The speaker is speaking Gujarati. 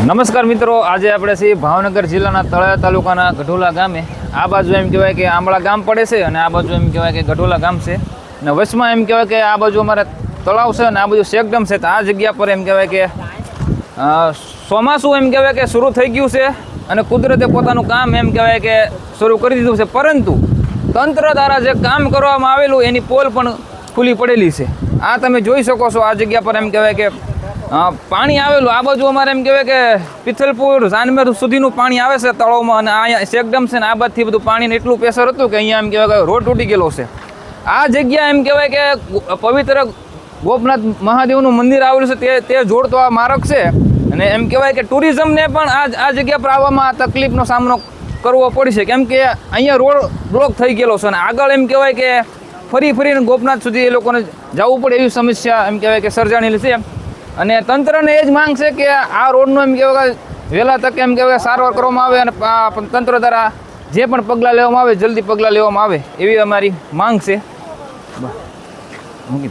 નમસ્કાર મિત્રો, આજે આપણે છીએ ભાવનગર જિલ્લાના તળાજા તાલુકાના ગઢોલા ગામે. આ બાજુ એમ કહેવાય કે આંબળા ગામ પડે છે અને આ બાજુ એમ કહેવાય કે ગઢોલા ગામ છે. અને વચમાં એમ કહેવાય કે આ બાજુ અમારે તળાવ છે અને આ બાજુ શેકડમ છે. તો આ જગ્યા પર એમ કહેવાય કે ચોમાસું એમ કહેવાય કે શરૂ થઈ ગયું છે અને કુદરતે પોતાનું કામ એમ કહેવાય કે શરૂ કરી દીધું છે. પરંતુ તંત્ર દ્વારા જે કામ કરવામાં આવેલું એની પોલ પણ ખુલ્લી પડેલી છે. આ તમે જોઈ શકો છો. આ જગ્યા પર એમ કહેવાય કે પાણી આવેલું. આ બાજુ અમારે એમ કહેવાય કે પિથલપુર જાનમેર સુધીનું પાણી આવે છે તળાવમાં અને અહીંયા શેકડમ છે ને આ બાજુથી બધું પાણીને એટલું પ્રેશર હતું કે અહીંયા એમ કહેવાય કે રોડ તૂટી ગયેલો છે. આ જગ્યા એમ કહેવાય કે પવિત્ર ગોપનાથ મહાદેવનું મંદિર આવેલું છે તે જોડતો આ માર્ગ છે અને એમ કહેવાય કે ટુરિઝમને પણ આ જગ્યા પર આવવામાં તકલીફનો સામનો કરવો પડશે કેમ કે અહીંયા રોડ બ્લોક થઈ ગયેલો છે અને આગળ એમ કહેવાય કે ફરીને ગોપનાથ સુધી એ લોકોને જવું પડે એવી સમસ્યા એમ કહેવાય કે સર્જાણેલી છે. અને તંત્રને એ જ માંગ છે કે આ રોડનો એમ કહેવાય વહેલા તકે એમ કહેવાય સારવાર કરવામાં આવે અને તંત્ર દ્વારા જે પણ પગલાં લેવામાં આવે જલ્દી પગલાં લેવામાં આવે એવી અમારી માંગ છે. મૂકી